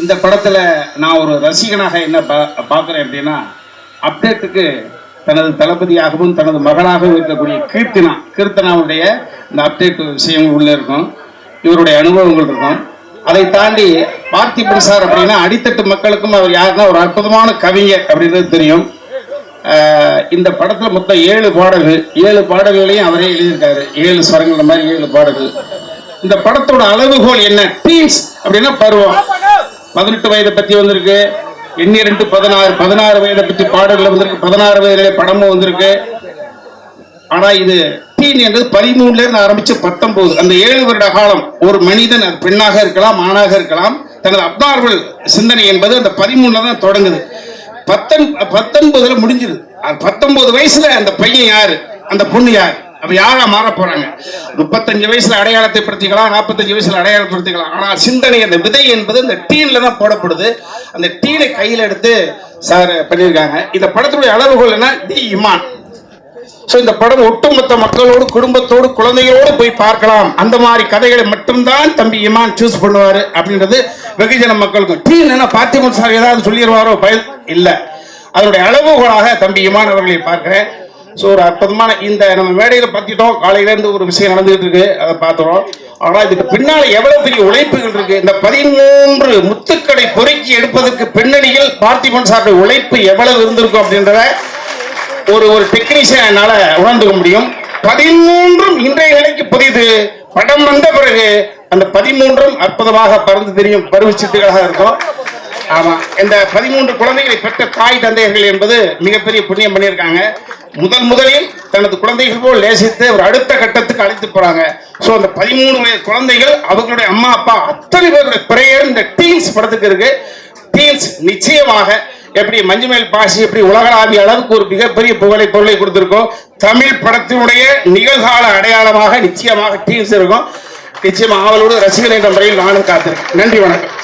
இந்த படத்துல நான் ஒரு ரசிகனாக என்ன பார்க்கிறேன் அப்படின்னா, அப்டேட்டுக்கு தனது தளபதியாகவும் தனது மகளாகவும் இருக்கக்கூடிய கீர்த்தனாவுடைய இந்த அப்டேட் விஷயங்கள் உள்ள இருக்கும், இவருடைய அனுபவங்கள் இருக்கும். அதை தாண்டி பார்த்திபன் சார் அப்படின்னா அடித்தட்டு மக்களுக்கும் அவர் யாருன்னா ஒரு அற்புதமான கவிஞர் அப்படின்றது தெரியும். இந்த படத்துல மொத்தம் 7 பாடல்கள், 7 பாடல்களையும் அவரே எழுதியிருக்காரு. 7 ஸ்வரங்கள் மாதிரி 7 பாடல்கள். இந்த படத்தோட அளவுகோல் என்ன? டீன்ஸ் அப்படின்னா பருவம். 18 வயதை பத்தி வந்திருக்கு, 2 16 வயதை பத்தி பாடல்கள் வந்திருக்கு, 16 வயதிலே படமும் வந்திருக்கு. ஆனா இது டீன் என்றது 13ல இருந்து ஆரம்பிச்சு 19, அந்த 7 வருட காலம் ஒரு மனிதன் பெண்ணாக இருக்கலாம் ஆணாக இருக்கலாம், தனது அப்நார்மல் சிந்தனை என்பது அந்த 13ல தான் தொடங்குது. 19ல முடிஞ்சிருது. 19 வயசுல அந்த பையன் யாரு, அந்த பொண்ணு யாரு, அப்ப யாரா மாற போறாங்க? 35 வயசுல அடையாளத்தை படுத்திக்கலாம், 45 வயசுல அடையாளப்படுத்திக்கலாம். ஆனா சிந்தனை, அந்த விதை என்பது அந்த டீன்ல தான் போடப்படுது. அந்த டீனை கையில் எடுத்து சார் பண்ணியிருக்காங்க. இந்த படத்துடைய அளவுகோல் என்ன? தி இமான். சோ இந்த படம் ஒட்டுமொத்த மக்களோடு, குடும்பத்தோடு, குழந்தைகளோடு போய் பார்க்கலாம். அந்த மாதிரி கதைகளை மட்டும்தான் தம்பி இமான் சூஸ் பண்ணுவாரு அப்படின்றது வெகுஜன மக்களுக்கும். டீன் என்ன பார்த்திபன் சார் ஏதாவது சொல்லிடுவாரோ பயன் இல்ல. அதனுடைய அளவுகோலாக தம்பி இமான் அவர்களை பார்க்கிறேன். ஸோ ஒரு அற்புதமான இந்த நம்ம மேடையில் பார்த்துட்டோம், காலையில இருந்து ஒரு விஷயம் நடந்துகிட்டு இருக்கு, அதை பார்த்துறோம். ஆனா இதுக்கு பின்னால எவ்வளவு பெரிய உழைப்புகள் இருக்கு. இந்த 13 முத்துக்களை பொறுக்கி எடுப்பதற்கு பின்னணியில் பார்த்திபன் சாருடைய உழைப்பு எவ்வளவு இருந்திருக்கும் அப்படின்றத ஒரு டெக்னீஷியன் என்னால உணர்ந்துக்க முடியும். 13 இன்றைய நிலைக்கு புதிது. படம் வந்த பிறகு அந்த 13 அற்புதமாக பறந்து தெரியும் பருவச்சிட்டுகளாக இருக்கும். ஆமா, இந்த 13 குழந்தைகளை பெற்ற தாய் தந்தையர்கள் என்பது மிகப்பெரிய புண்ணியம் பண்ணியிருக்காங்க. முதலில் தனது குழந்தைகள் போல் நேசித்து ஒரு அடுத்த கட்டத்துக்கு அழைத்து போறாங்க. சோ அந்த 13 குழந்தைகள், அவர்களுடைய அம்மா அப்பா அத்தனை பேருடைய பிரேயர் இந்த டீன்ஸ் படத்துக்கு இருக்கு. டீன்ஸ் நிச்சயமாக எப்படி மஞ்சுமேல் பாசி எப்படி உலகளாவிய அளவுக்கு ஒரு மிகப்பெரிய பொருளை கொடுத்திருக்கோம், தமிழ் படத்தினுடைய நிகழ்கால அடையாளமாக நிச்சயமாக டீன்ஸ் இருக்கும். நிச்சயமாக அவளோடு ரசிகர்கள் என்ற முறையில் நானும் காத்திருக்கேன். நன்றி, வணக்கம்.